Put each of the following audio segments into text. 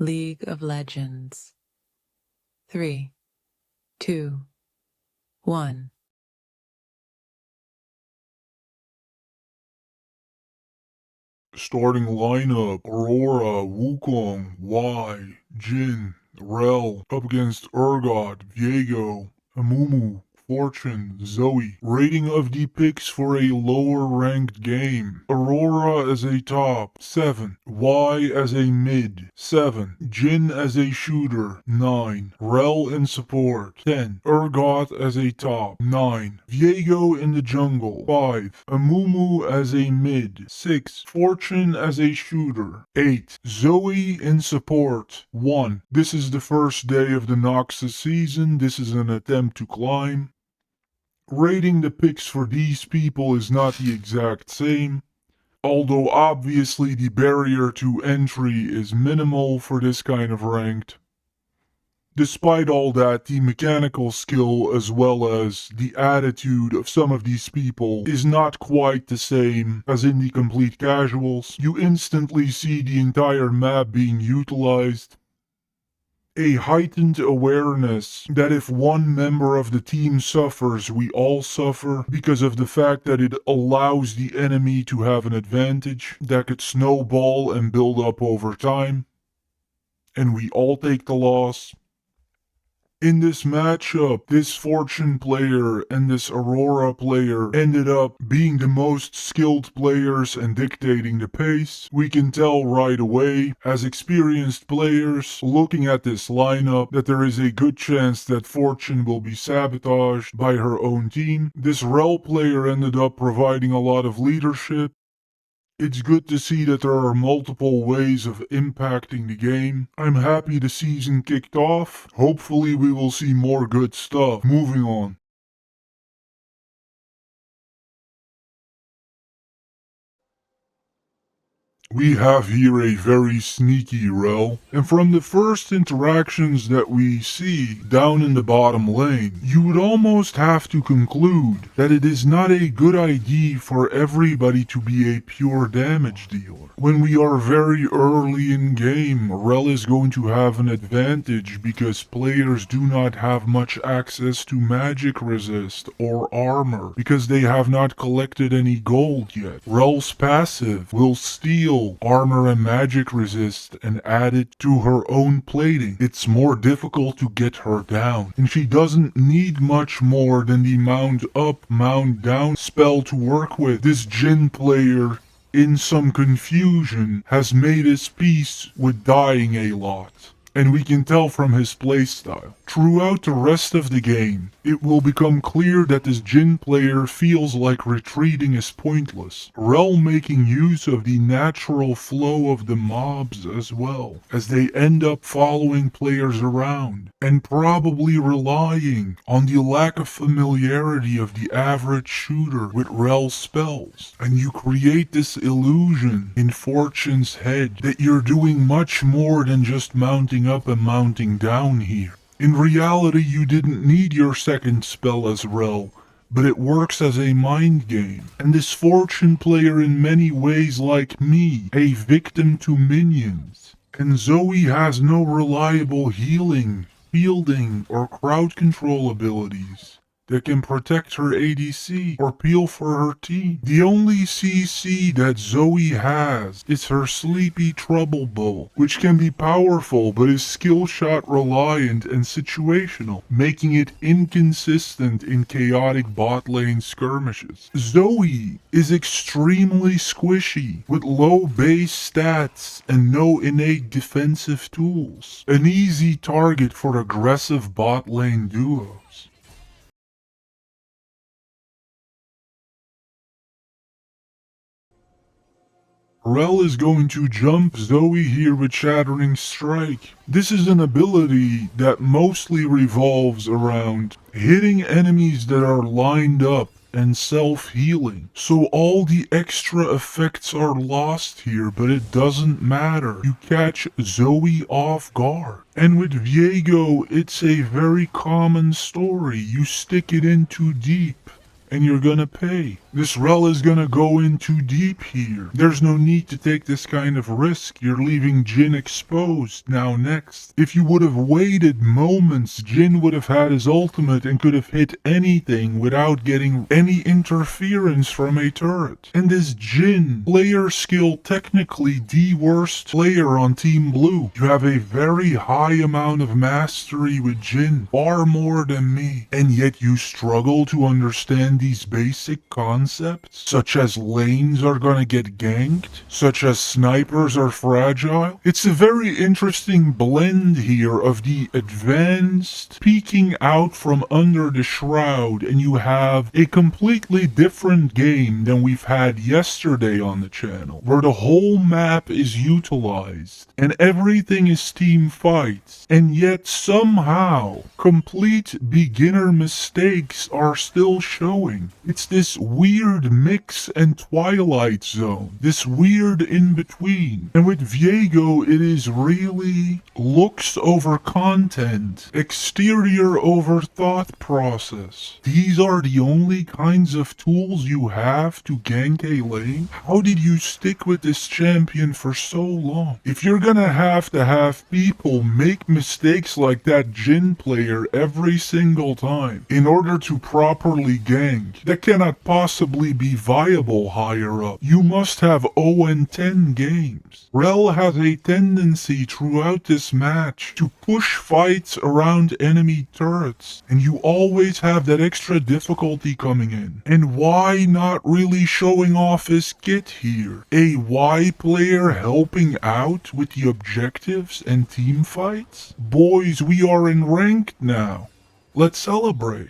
League of Legends. 3, 2, 1. Starting lineup: Aurora, Wukong, Y, Jin, Rel, up against Urgot, Viego, Amumu, Fortune, Zoe. Rating of the picks for a lower ranked game: Aurora as a top, 7. Y as a mid, 7. Jin as a shooter, 9. Rel in support, 10. Urgot as a top, 9. Viego in the jungle, 5. Amumu as a mid, 6. Fortune as a shooter, 8. Zoe in support, 1. This is the first day of the Noxus season. This is an attempt to climb. Rating the picks for these people is not the exact same, although obviously the barrier to entry is minimal for this kind of ranked. Despite all that, the mechanical skill as well as the attitude of some of these people is not quite the same as in the complete casuals. You instantly see the entire map being utilized. A heightened awareness that if one member of the team suffers, we all suffer, because of the fact that it allows the enemy to have an advantage that could snowball and build up over time, and we all take the loss. In this matchup, this Fortune player and this Aurora player ended up being the most skilled players and dictating the pace. We can tell right away, as experienced players, looking at this lineup, that there is a good chance that Fortune will be sabotaged by her own team. This Rel player ended up providing a lot of leadership. It's good to see that there are multiple ways of impacting the game. I'm happy the season kicked off. Hopefully we will see more good stuff. Moving on. We have here a very sneaky Rel, and from the first interactions that we see down in the bottom lane, you would almost have to conclude that it is not a good idea for everybody to be a pure damage dealer. When we are very early in game, Rel is going to have an advantage because players do not have much access to magic resist or armor because they have not collected any gold yet. Rel's passive will steal armor and magic resist and add it to her own plating. It's more difficult to get her down, and she doesn't need much more than the mount up, mount down spell to work with. This Jin player, in some confusion, has made his peace with dying a lot, and we can tell from his playstyle. Throughout the rest of the game, it will become clear that this Jin player feels like retreating is pointless. Rel making use of the natural flow of the mobs as well, as they end up following players around, and probably relying on the lack of familiarity of the average shooter with Rel's spells. And you create this illusion in Fortune's head that you're doing much more than just mounting up and mounting down here. In reality, you didn't need your second spell as Rel, but it works as a mind game. And this Fortune player in many ways like me, a victim to minions. And Zoe has no reliable healing, fielding, or crowd control abilities that can protect her ADC or peel for her team. The only CC that Zoe has is her Sleepy Trouble Bowl, which can be powerful but is skill shot reliant and situational, making it inconsistent in chaotic bot lane skirmishes. Zoe is extremely squishy, with low base stats and no innate defensive tools, an easy target for aggressive bot lane duos. Rel is going to jump Zoe here with Shattering Strike. This is an ability that mostly revolves around hitting enemies that are lined up and self-healing. So all the extra effects are lost here, but it doesn't matter. You catch Zoe off guard. And with Viego, it's a very common story. You stick it in too deep, and you're gonna pay. This rel is gonna go in too deep here. There's no need to take this kind of risk. You're leaving Jin exposed now next. If you would have waited moments, Jin would have had his ultimate and could have hit anything without getting any interference from a turret. And is Jin, player skill technically the worst player on Team Blue. You have a very high amount of mastery with Jin, far more than me, and yet you struggle to understand these basic concepts, such as lanes are gonna get ganked, such as snipers are fragile. It's a very interesting blend here of the advanced peeking out from under the shroud, and you have a completely different game than we've had yesterday on the channel, where the whole map is utilized and everything is team fights, and yet somehow complete beginner mistakes are still showing. It's this weird mix and twilight zone, this weird in between. And with Viego, it is really looks over content, exterior over thought process. These are the only kinds of tools you have to gank a lane. How did you stick with this champion for so long? If you're gonna have to have people make mistakes like that Jin player every single time in order to properly gank, that cannot possibly be viable higher up. You must have 0-10 games. Rel has a tendency throughout this match to push fights around enemy turrets, and you always have that extra difficulty coming in. And why not really showing off his kit here? A Y player helping out with the objectives and team fights? Boys, we are in ranked now. Let's celebrate.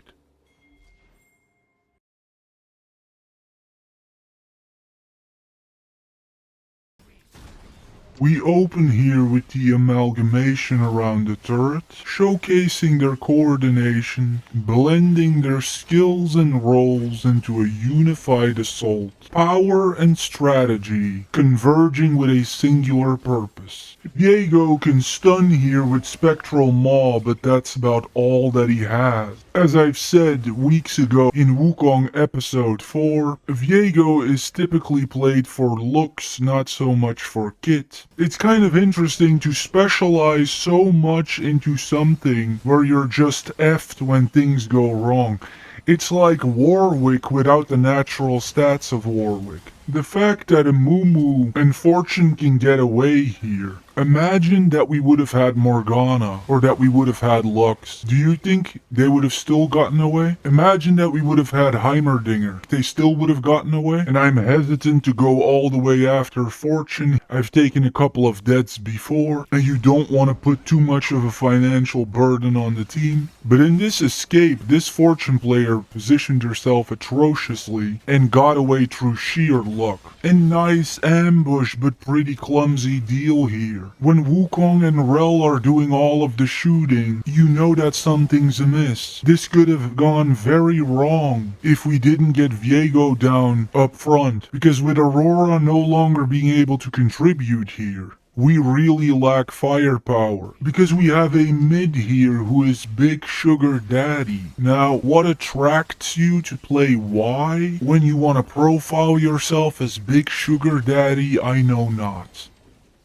We open here with the amalgamation around the turret, showcasing their coordination, blending their skills and roles into a unified assault, power and strategy converging with a singular purpose. Viego can stun here with Spectral Maw, but that's about all that he has. As I've said weeks ago in Wukong episode 4, Viego is typically played for looks, not so much for kit. It's kind of interesting to specialize so much into something where you're just effed when things go wrong. It's like Warwick without the natural stats of Warwick. The fact that a Mumu and Fortune can get away here. Imagine that we would have had Morgana, or that we would have had Lux. Do you think they would have still gotten away? Imagine that we would have had Heimerdinger. They still would have gotten away? And I'm hesitant to go all the way after Fortune. I've taken a couple of deaths before, and you don't want to put too much of a financial burden on the team. But in this escape, this Fortune player positioned herself atrociously and got away through sheer luck. A nice ambush but pretty clumsy deal here. When Wukong and Rel are doing all of the shooting, you know that something's amiss. This could have gone very wrong if we didn't get Viego down up front, because with Aurora no longer being able to contribute here, we really lack firepower, because we have a mid here who is Big Sugar Daddy. Now, what attracts you to play Y when you want to profile yourself as Big Sugar Daddy, I know not.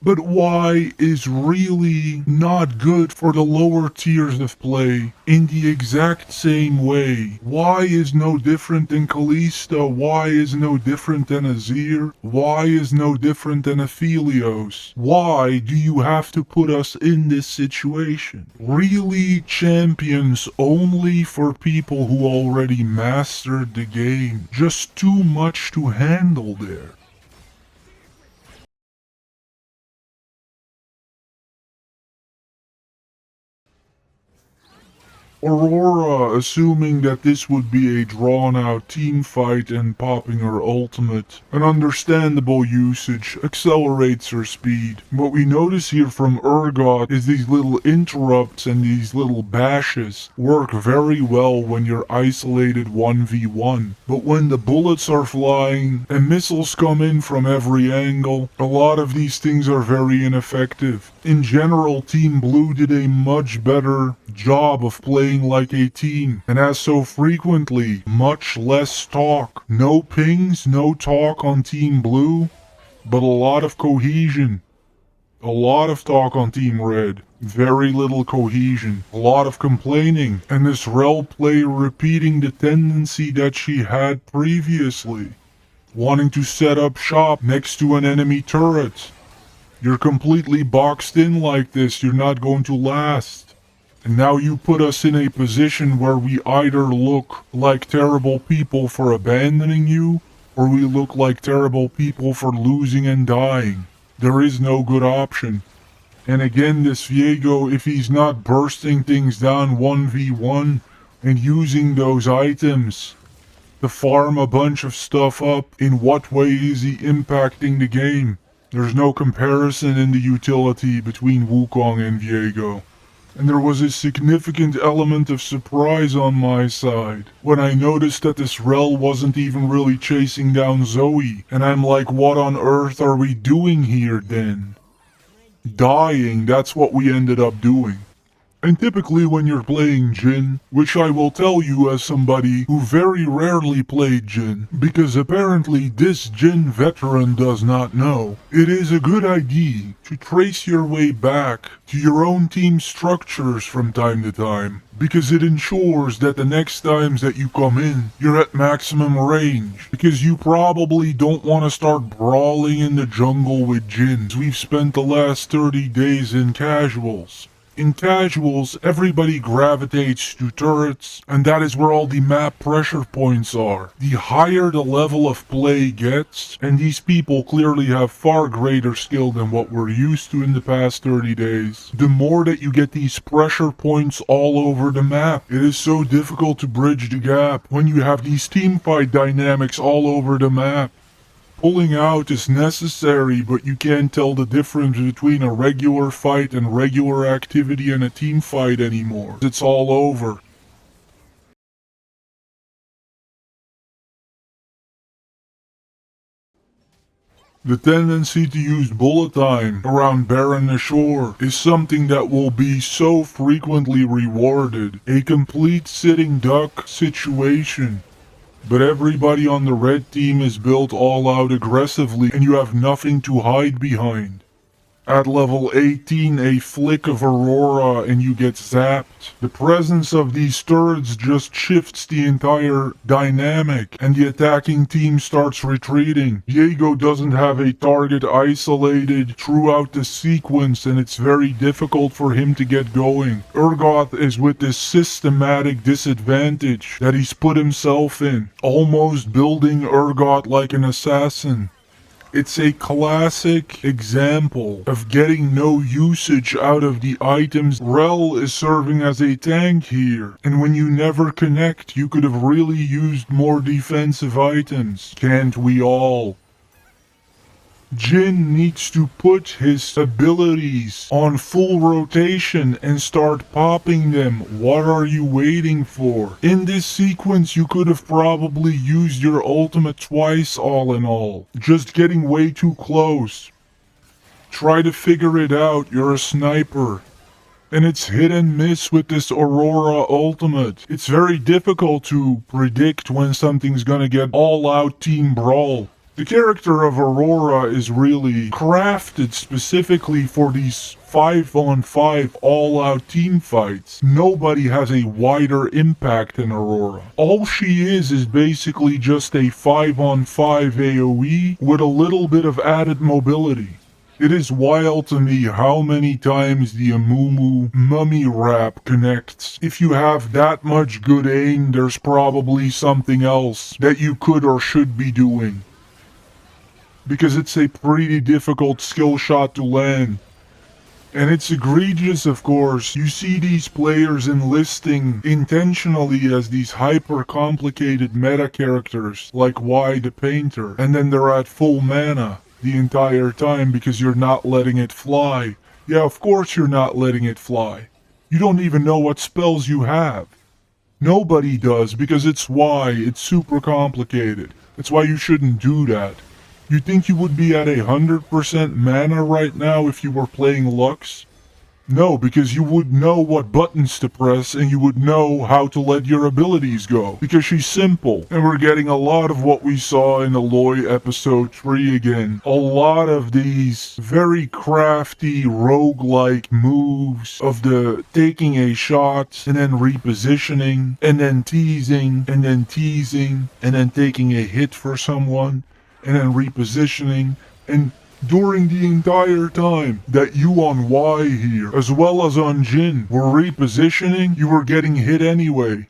But Y is really not good for the lower tiers of play in the exact same way. Y is no different than Kalista, Y is no different than Azir, Y is no different than Aphelios. Why do you have to put us in this situation? Really champions only for people who already mastered the game. Just too much to handle there. Aurora, assuming that this would be a drawn-out team fight and popping her ultimate, an understandable usage, accelerates her speed. What we notice here from Urgot is these little interrupts and these little bashes work very well when you're isolated 1v1. But when the bullets are flying and missiles come in from every angle, a lot of these things are very ineffective. In general, Team Blue did a much better job of playing like a team, and as so frequently, much less talk. No pings, no talk on Team Blue, but a lot of cohesion. A lot of talk on Team Red. Very little cohesion. A lot of complaining. And this Rel player repeating the tendency that she had previously. Wanting to set up shop next to an enemy turret. You're completely boxed in like this. You're not going to last. And now you put us in a position where we either look like terrible people for abandoning you, or we look like terrible people for losing and dying. There is no good option. And again, this Viego, if he's not bursting things down 1v1 and using those items to farm a bunch of stuff up, in what way is he impacting the game? There's no comparison in the utility between Wukong and Viego. And there was a significant element of surprise on my side when I noticed that this Rel wasn't even really chasing down Zoe. And I'm like, what on earth are we doing here then? Dying, that's what we ended up doing. And typically when you're playing Jhin, which I will tell you as somebody who very rarely played Jhin, because apparently this Jhin veteran does not know, it is a good idea to trace your way back to your own team structures from time to time, because it ensures that the next times that you come in, you're at maximum range, because you probably don't want to start brawling in the jungle with Jhin. We've spent the last 30 days in casuals. In casuals, everybody gravitates to turrets, and that is where all the map pressure points are. The higher the level of play gets, and these people clearly have far greater skill than what we're used to in the past 30 days, the more that you get these pressure points all over the map. It is so difficult to bridge the gap when you have these teamfight dynamics all over the map. Pulling out is necessary, but you can't tell the difference between a regular fight and regular activity and a team fight anymore. It's all over. The tendency to use bullet time around Baron Nashor is something that will be so frequently rewarded. A complete sitting duck situation. But everybody on the red team is built all out aggressively and you have nothing to hide behind. At level 18, a flick of Aurora and you get zapped. The presence of these turrets just shifts the entire dynamic and the attacking team starts retreating. Viego doesn't have a target isolated throughout the sequence and it's very difficult for him to get going. Urgot is with this systematic disadvantage that he's put himself in, almost building Urgot like an assassin. It's a classic example of getting no usage out of the items. Rel is serving as a tank here, and when you never connect, you could have really used more defensive items. Can't we all? Jhin needs to put his abilities on full rotation and start popping them. What are you waiting for? In this sequence, you could have probably used your ultimate twice all in all. Just getting way too close. Try to figure it out, you're a sniper. And it's hit and miss with this Aurora ultimate. It's very difficult to predict when something's gonna get all out team brawl. The character of Aurora is really crafted specifically for these 5-on-5 all-out team fights. Nobody has a wider impact than Aurora. All she is basically just a 5-on-5 AoE with a little bit of added mobility. It is wild to me how many times the Amumu mummy wrap connects. If you have that much good aim, there's probably something else that you could or should be doing. Because it's a pretty difficult skill shot to land. And it's egregious, of course. You see these players enlisting intentionally as these hyper-complicated meta characters, like Y the Painter, and then they're at full mana the entire time because you're not letting it fly. Yeah, of course you're not letting it fly. You don't even know what spells you have. Nobody does because it's Y, it's super complicated. That's why you shouldn't do that. You think you would be at 100% mana right now if you were playing Lux? No, because you would know what buttons to press and you would know how to let your abilities go. Because she's simple. And we're getting a lot of what we saw in Aloy episode 3 again. A lot of these very crafty roguelike moves of the taking a shot and then repositioning and then teasing and then teasing and then taking a hit for someone and then repositioning, and during the entire time that you on Y here, as well as on Jin, were repositioning, you were getting hit anyway.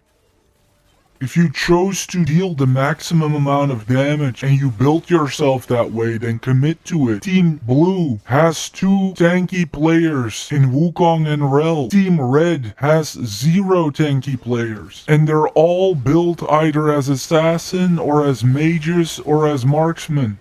If you chose to deal the maximum amount of damage and you built yourself that way, then commit to it. Team Blue has 2 tanky players in Wukong and Rel. Team Red has 0 tanky players. And they're all built either as assassin or as mages or as marksmen.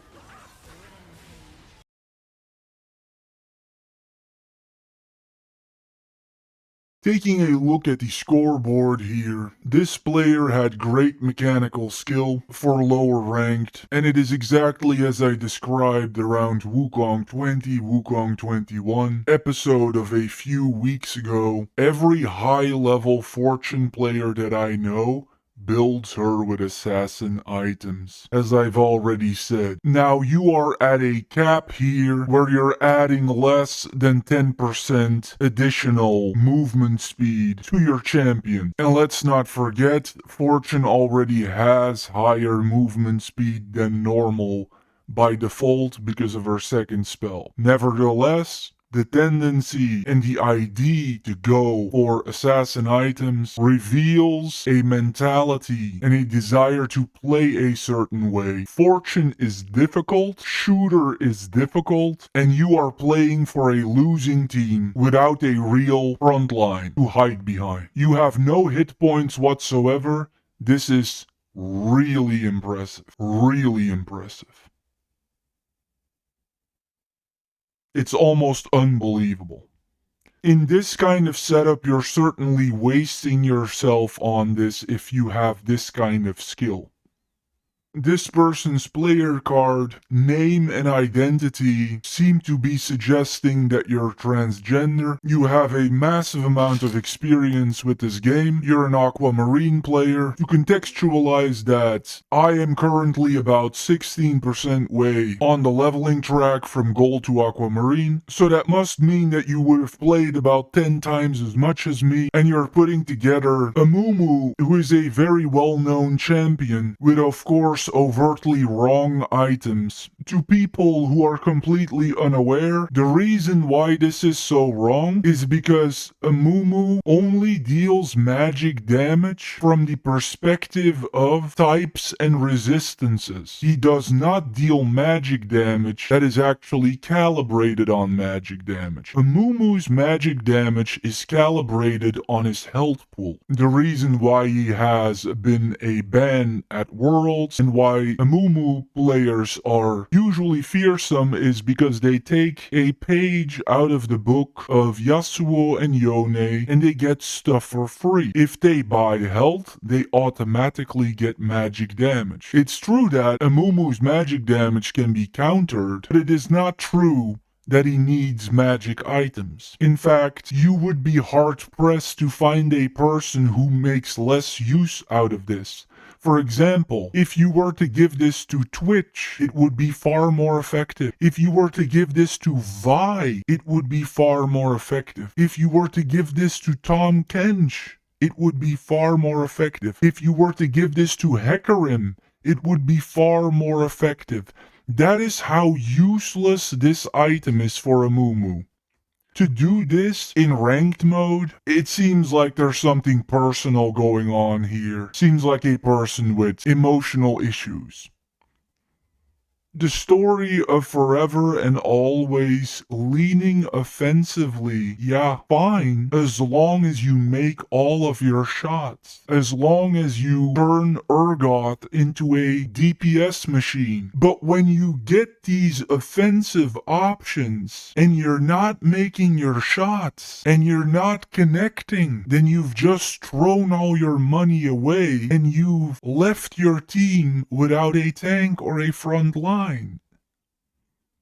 Taking a look at the scoreboard here, this player had great mechanical skill for lower ranked, and it is exactly as I described around Wukong 20, Wukong 21 episode of a few weeks ago. Every high level fortune player that I know builds her with assassin items, as I've already said. Now you are at a cap here where you're adding less than 10% additional movement speed to your champion. And let's not forget, Fortune already has higher movement speed than normal by default because of her second spell. Nevertheless, the tendency and the idea to go for assassin items reveals a mentality and a desire to play a certain way. Fortune is difficult, shooter is difficult, and you are playing for a losing team without a real front line to hide behind. You have no hit points whatsoever. This is really impressive. Really impressive. It's almost unbelievable. In this kind of setup, you're certainly wasting yourself on this if you have this kind of skill. This person's player card, name and identity seem to be suggesting that you're transgender. You have a massive amount of experience with this game. You're an aquamarine player. To contextualize that, I am currently about 16% way on the leveling track from gold to aquamarine. So that must mean that you would have played about 10 times as much as me, and you're putting together a Mumu who is a very well-known champion with, of course, overtly wrong items. To people who are completely unaware, the reason why this is so wrong is because a Mumu only deals magic damage from the perspective of types and resistances. He does not deal magic damage that is actually calibrated on magic damage. A Mumu's magic damage is calibrated on his health pool. The reason why he has been a ban at Worlds and why Amumu players are usually fearsome is because they take a page out of the book of Yasuo and Yone and they get stuff for free. If they buy health, they automatically get magic damage. It's true that Amumu's magic damage can be countered, but it is not true that he needs magic items. In fact, you would be hard-pressed to find a person who makes less use out of this. For example, if you were to give this to Twitch, it would be far more effective. If you were to give this to Vi, it would be far more effective. If you were to give this to Tom Kench, it would be far more effective. If you were to give this to Hecarim, it would be far more effective. That is how useless this item is for a Mumu. To do this in ranked mode, it seems like there's something personal going on here. Seems like a person with emotional issues. The story of forever and always leaning offensively, yeah, fine, as long as you make all of your shots. As long as you turn Urgot into a DPS machine. But when you get these offensive options, and you're not making your shots, and you're not connecting, then you've just thrown all your money away, and you've left your team without a tank or a front line.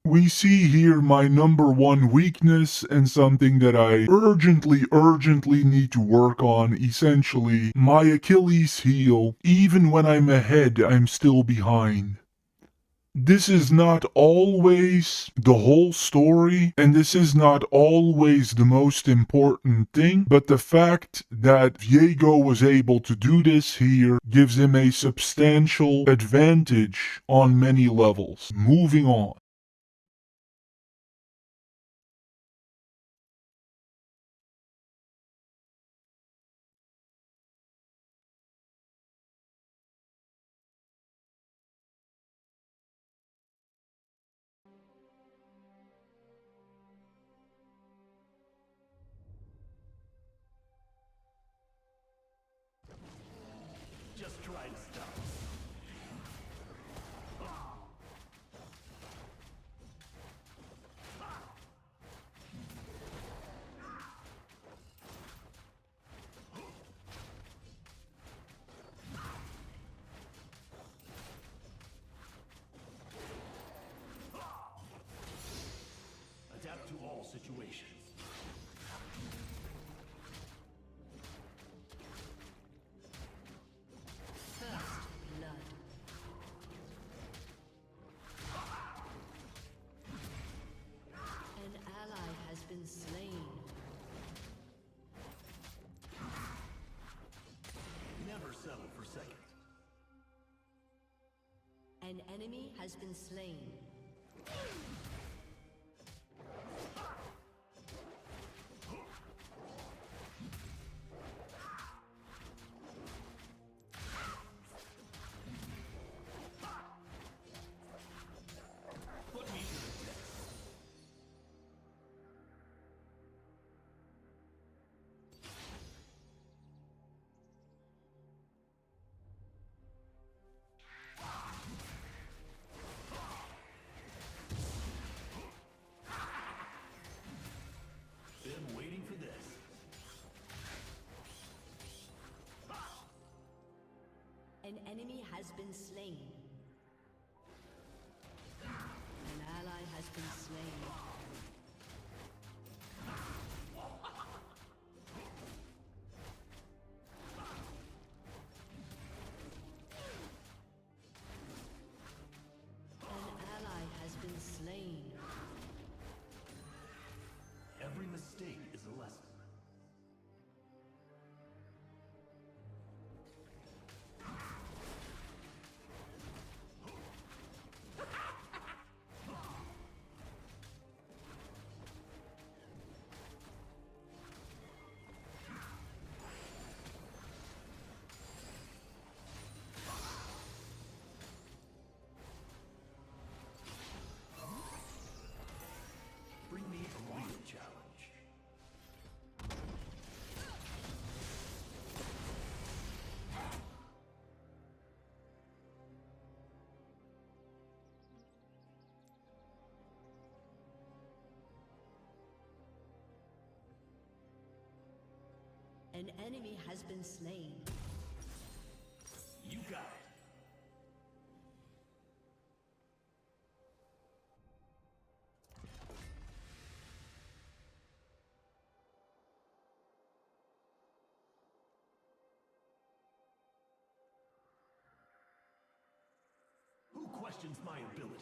We see here my number one weakness and something that I urgently need to work on, essentially my Achilles heel. Even when I'm ahead, I'm still behind. This is not always the whole story, and this is not always the most important thing, but the fact that Diego was able to do this here gives him a substantial advantage on many levels. Moving on. Just try to stop. Adapt to all situations. First blood. An ally has been slain. Never settle for second. An enemy has been slain. Put me to the test. Been waiting for this. An enemy has been slain. An ally has been slain. An ally has been slain. Every mistake is a lesson. Bring me a real challenge. An enemy has been slain. You got it. Who questions my ability?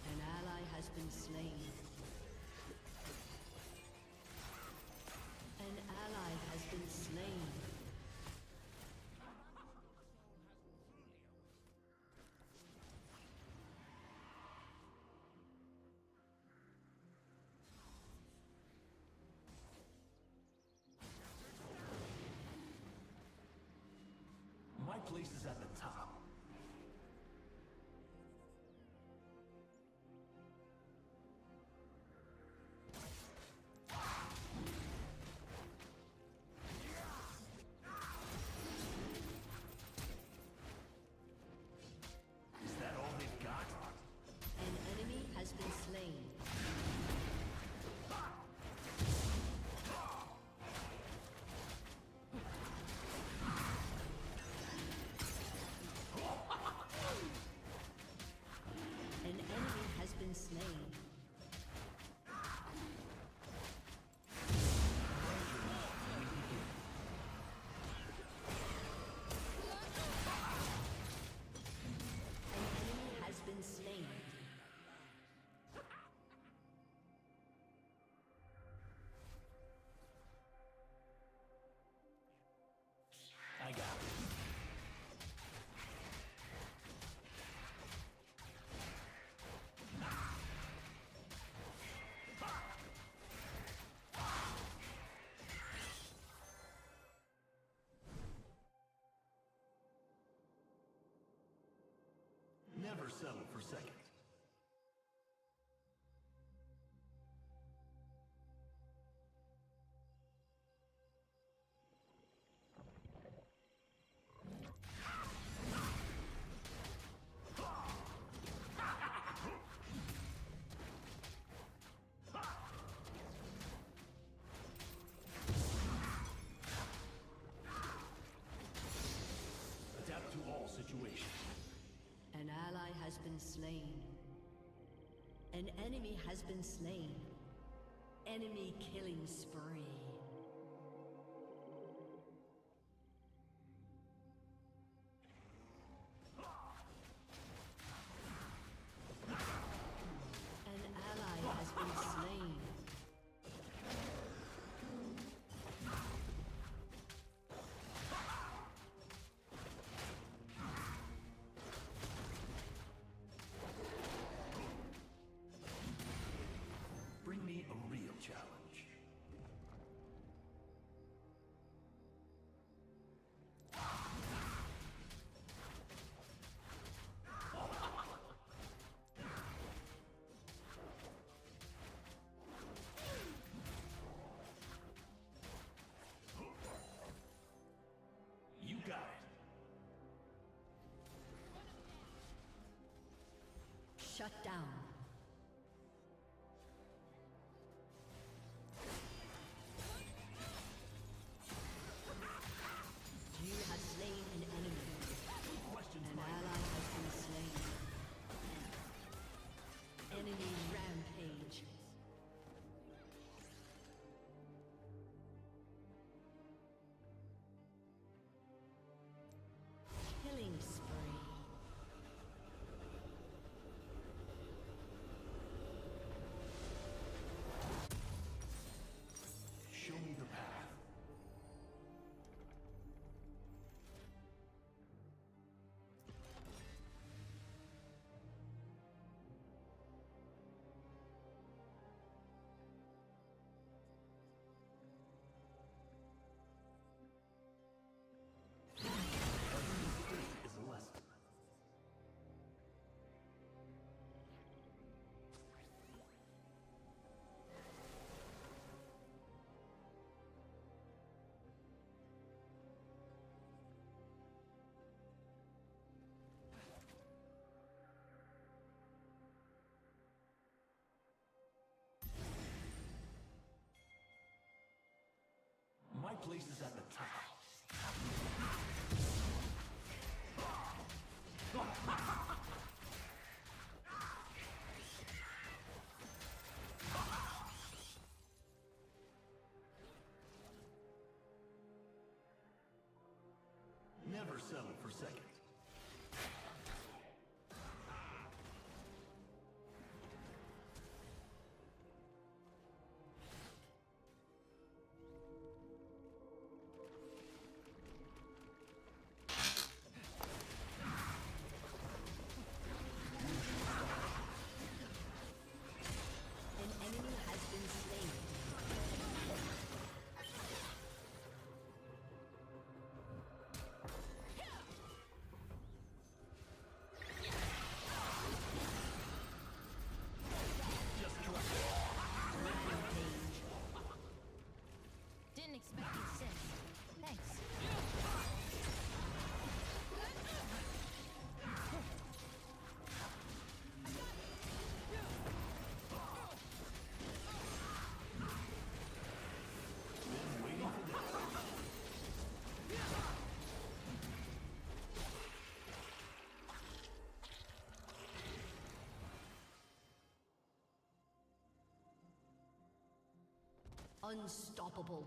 An ally has been slain. An ally has been slain. My place is at the top. Is that all they've got? An enemy has been slain. Never settle for second. Adapt to all situations. An ally has been slain. An enemy has been slain. Enemy killing spree. An ally has been slain. Bring me a real challenge. You got it. Shut down. You have slain an enemy. Questions An my ally has been slain. Enemy rampage. Killing spree. Show me the path. Every mistake is a lesson. My place is at the top. Never settle for second. An enemy has been slain. Just try. Rampage. Didn't expect you to assist. Thanks. Been waiting for this. Unstoppable.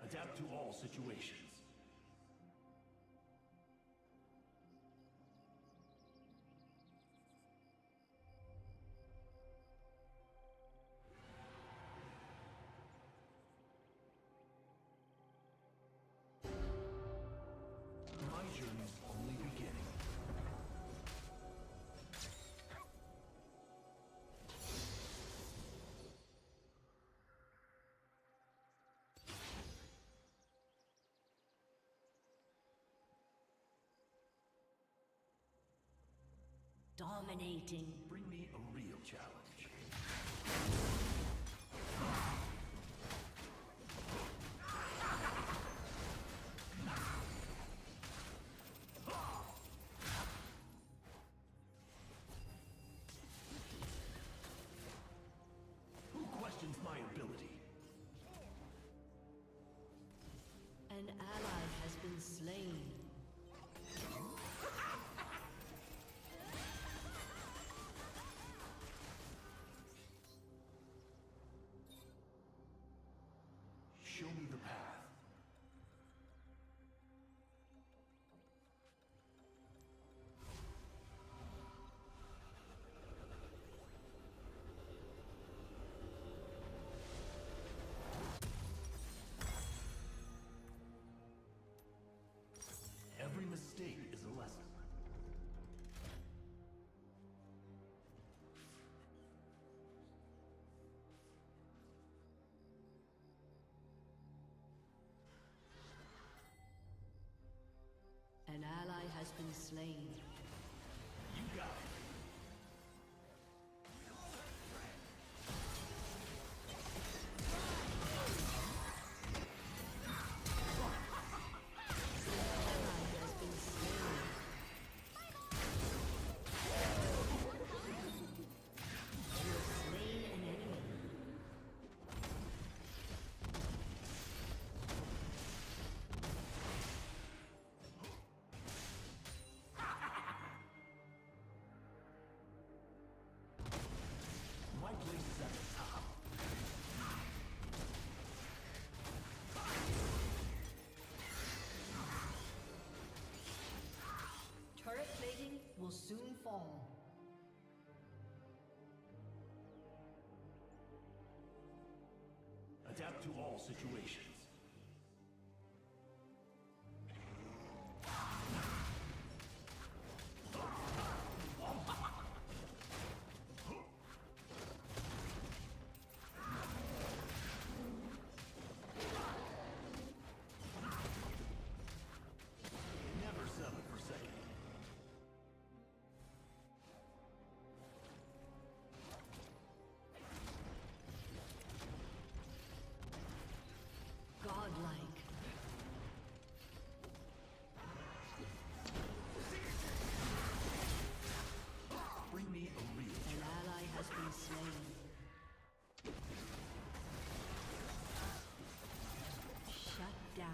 Adapt to all situations. My journey's only beginning. Dominating. Bring me a real challenge. Who questions my ability? An ally has been slain. Show me the path. Every mistake is a lesson. An ally has been slain. You got it. Ally has been slain. You have slain an enemy. My place is at the top. Turret plating will soon fall. Adapt to all situations. Never settle for second. Godlike. Bring me a real An ally has been slain. Shut down.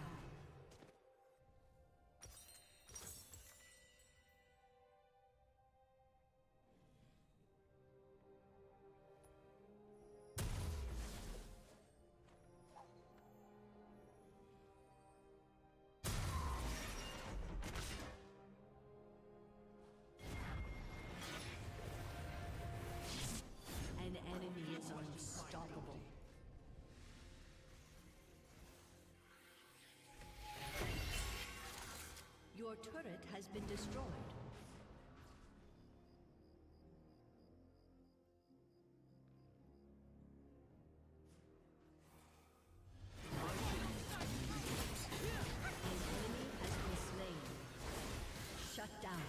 An enemy is unstoppable. Your turret has been destroyed. An enemy has been slain. Shut down.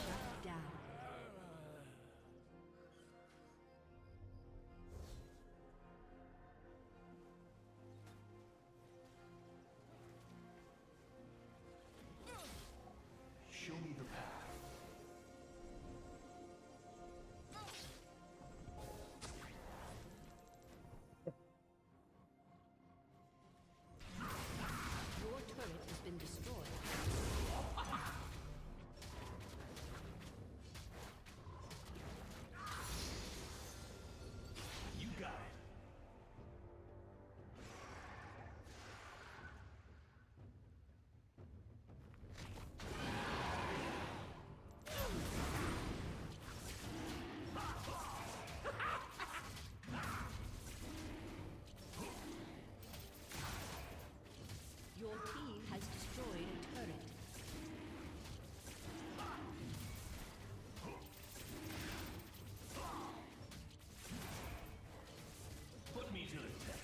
Shut down. Show me the path. Your turret has been destroyed. You got it. Your team has destroyed a turret. Put me to the test.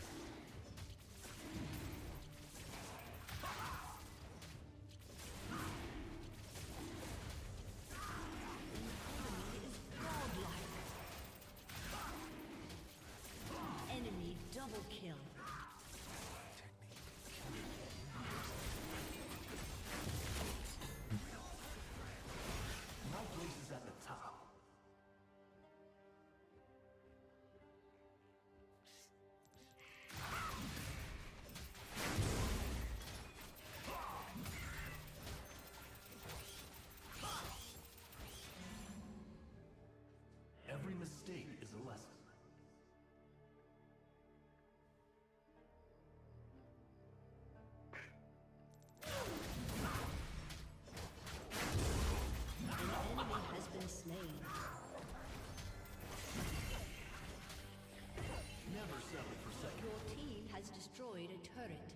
Every mistake is a lesson. An enemy has been slain. Never settle for second. Your team has destroyed a turret.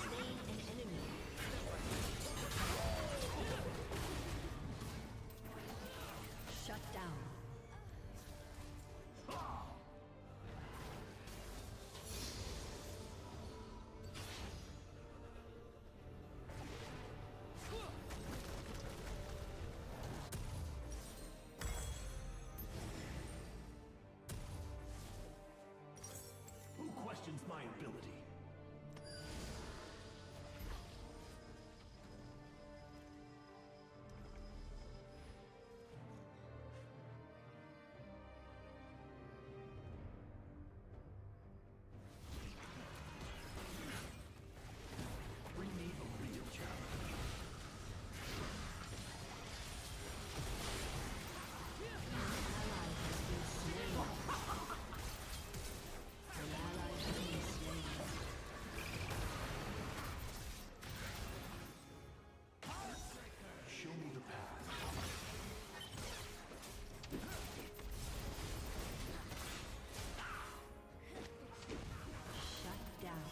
Slain an enemy. Shut down. Who questions my ability? Bring me a real challenge. Ally has been slain. An ally has been slain. Show me the path. Shut down.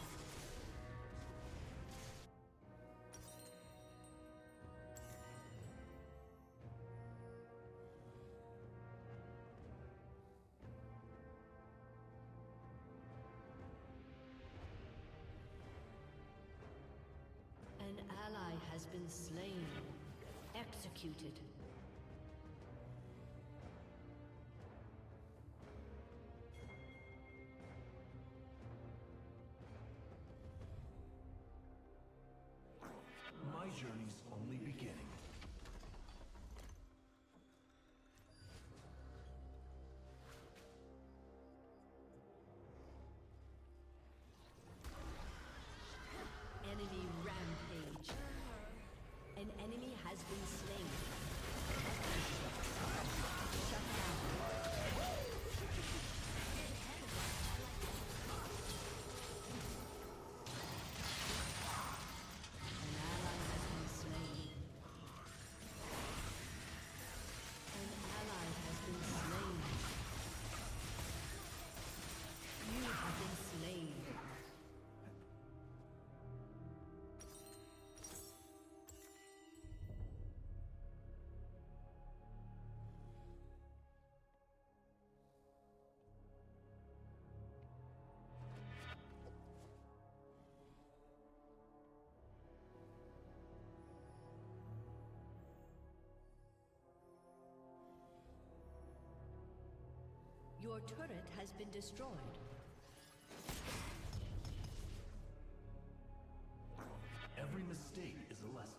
An ally has been slain. Executed. My journey's only beginning. Enemy rampage. An enemy has been slain. Shut down. An ally has been slain. An ally has been slain. You have been slain. Your turret has been destroyed. Every mistake is a lesson.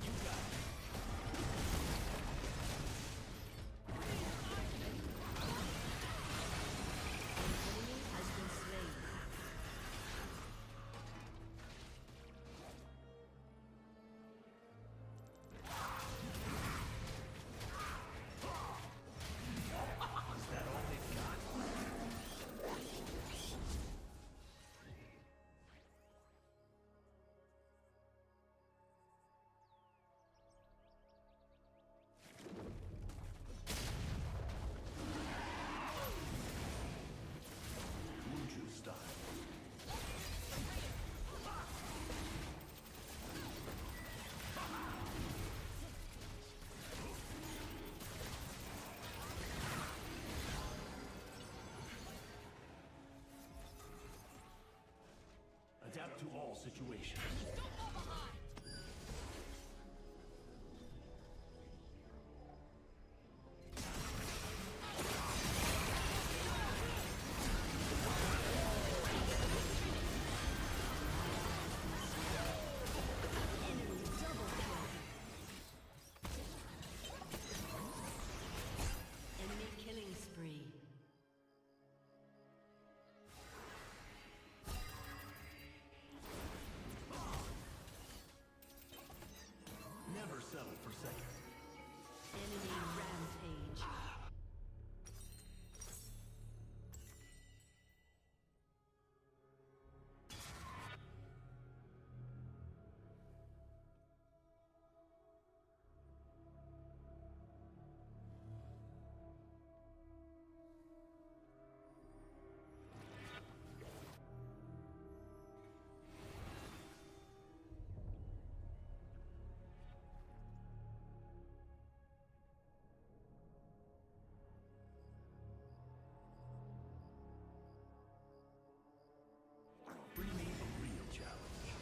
You got situations. Enemy killing spree. Never settle for second. Enemy rampage. Bring me a real challenge.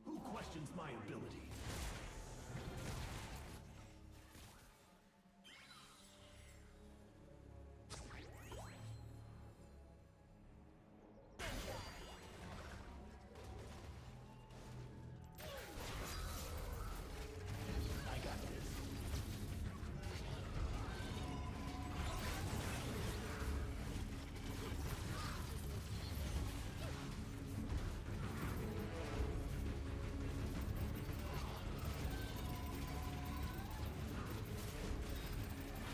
Who questions my ability? I got this.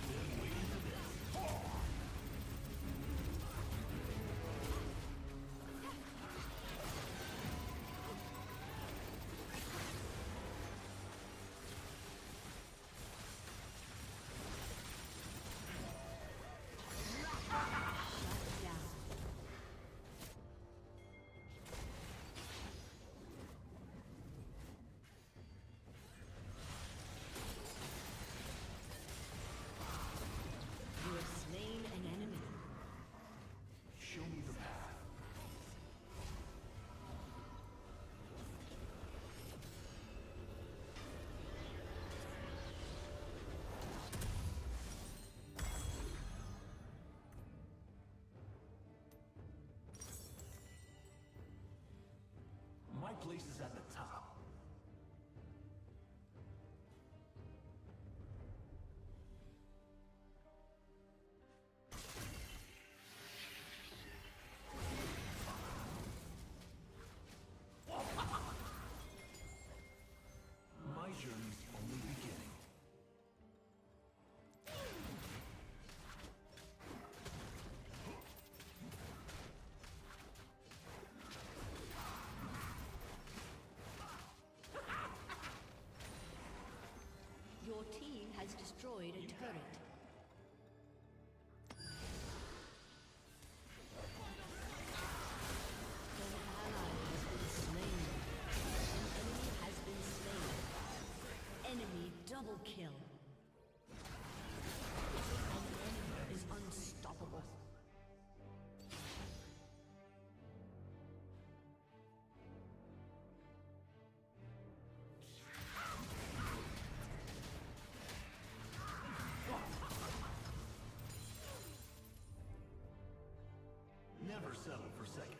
Been waiting for this. Down. You have slain an enemy. Show me the path. My place is at the top. My journey's only beginning. Your team has destroyed a turret. An ally has been slain. An enemy has been slain. Enemy double kill. An enemy is unstoppable. Never settle for second.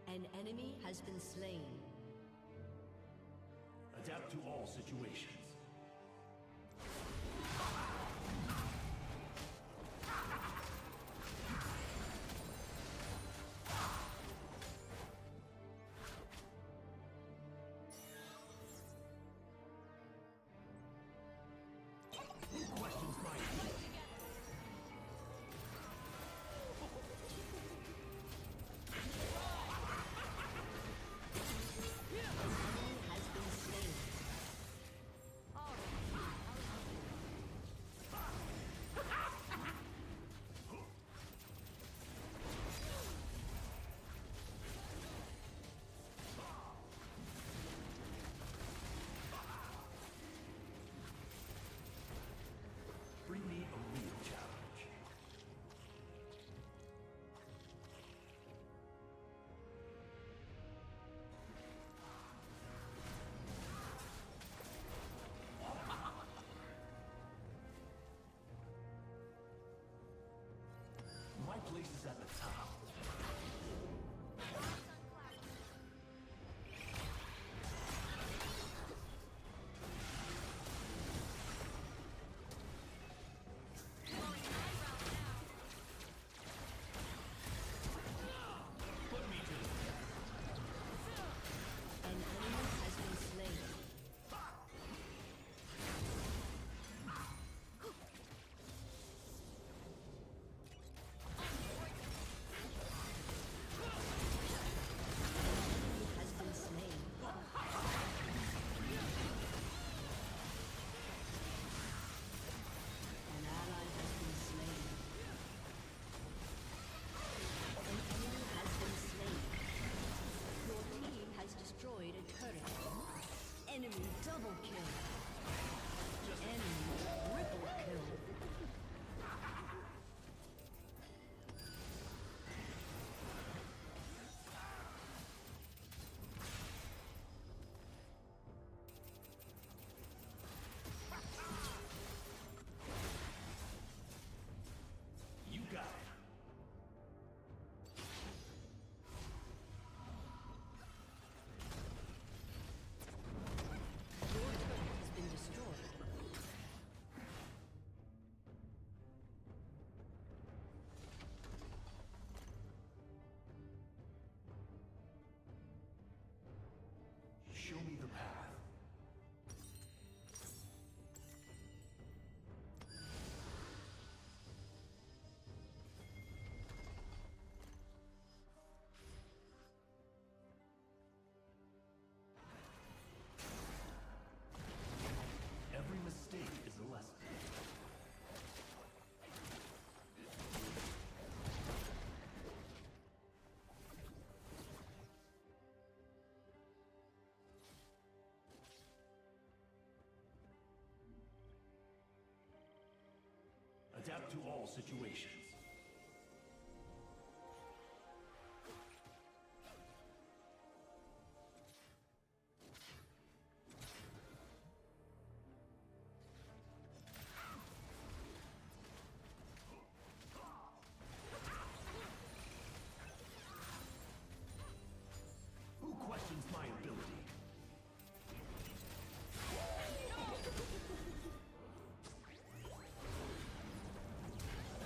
An enemy has been slain. Adapt to all situations. Who questions my ability? place is at the top. Put me to the An enemy has been slain. Has been slain. An ally has been slain. An enemy has been slain. Your team has destroyed a turret. Enemy double kill. Enemy triple kill. You got it. Your turret has been destroyed. Show me the path. Every mistake is a lesson. Adapt to all situations. Who questions my ability?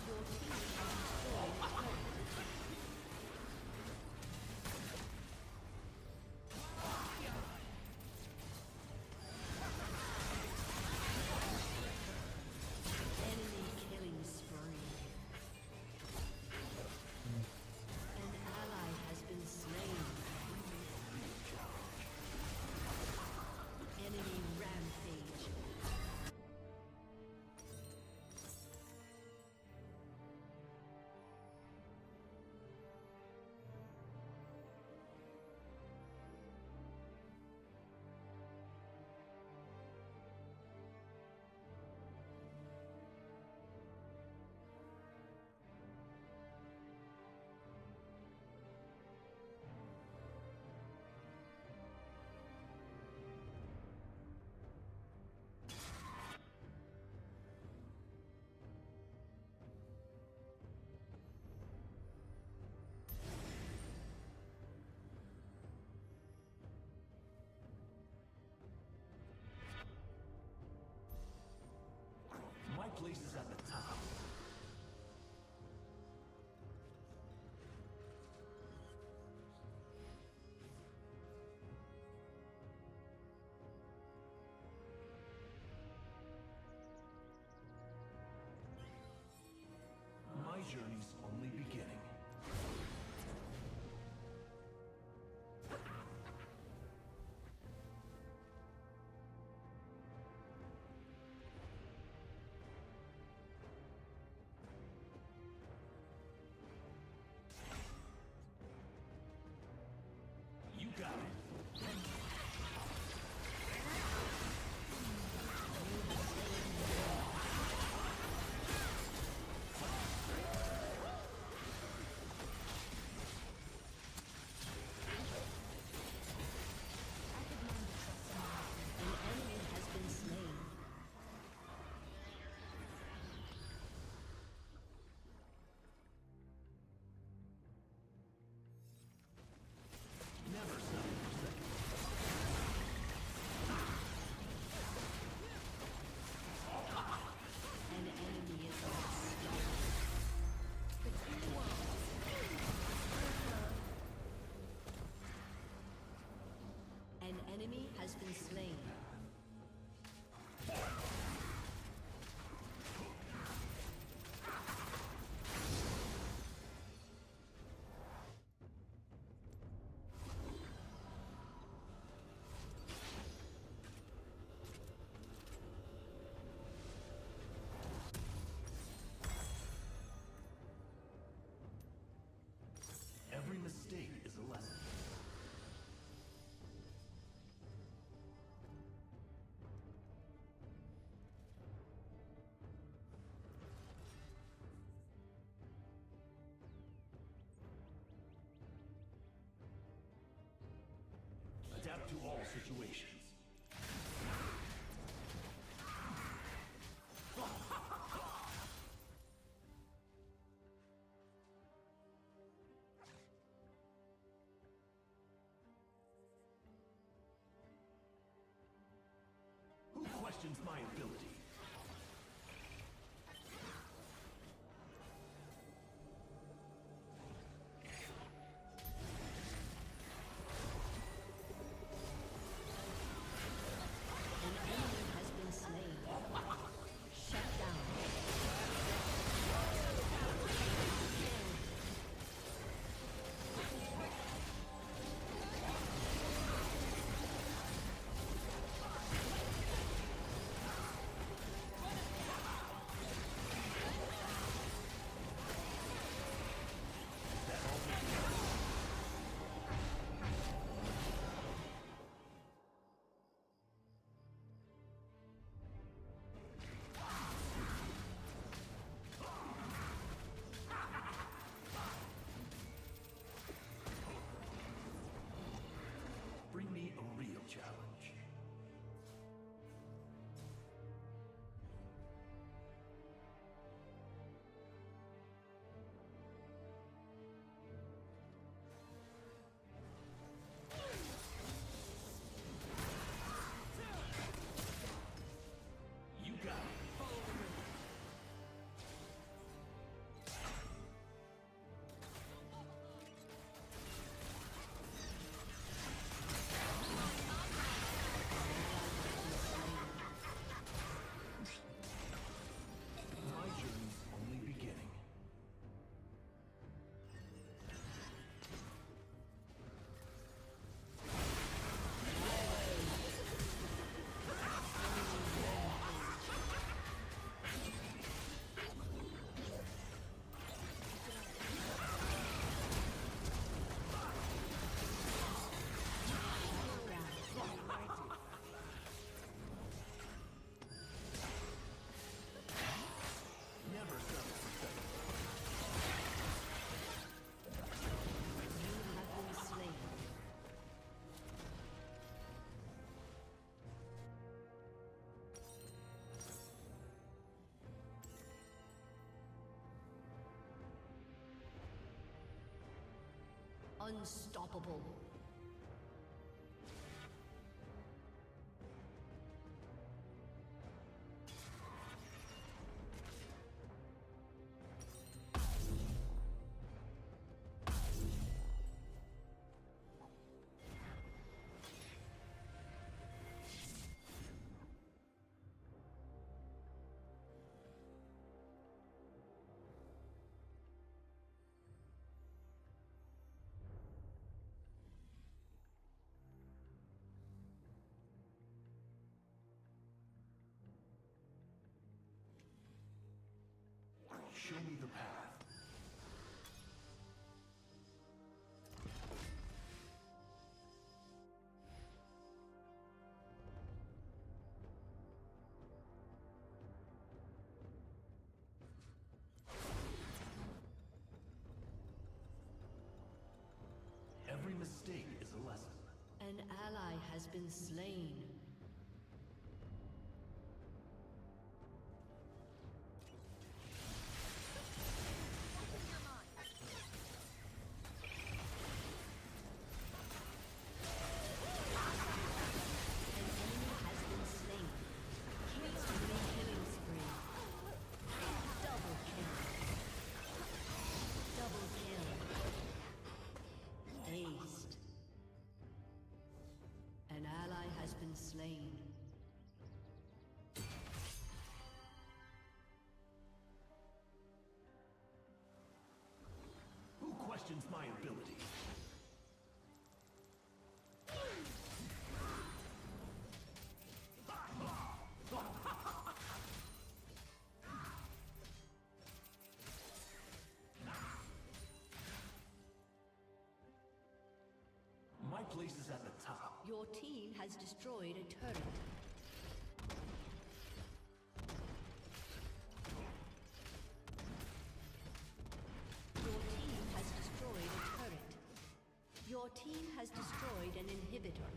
Your team has been slain. Every mistake is a lesson. Adapt to all situations. Who questions my ability? An enemy has been slain. Shut down. Bring me a real challenge. You got it. My journey's only beginning. Never settle for second. You have been slain. Unstoppable. Show me the path. Every mistake is a lesson. An ally has been slain. Aced. An ally has been place is at the top. Your team has destroyed a turret. Your team has destroyed a turret. Your team has destroyed an inhibitor.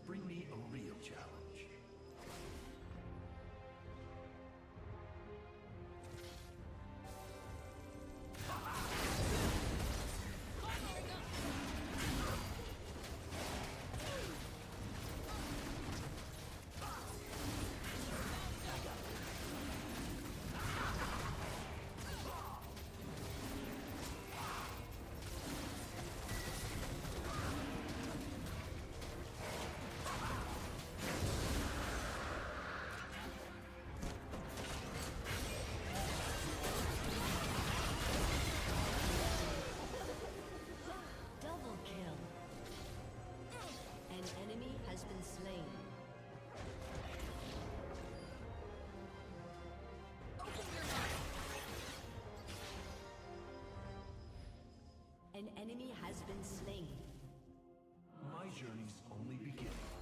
Bring me a real challenge. Double kill. An enemy has been slain. An enemy has been slain. My journey's only beginning.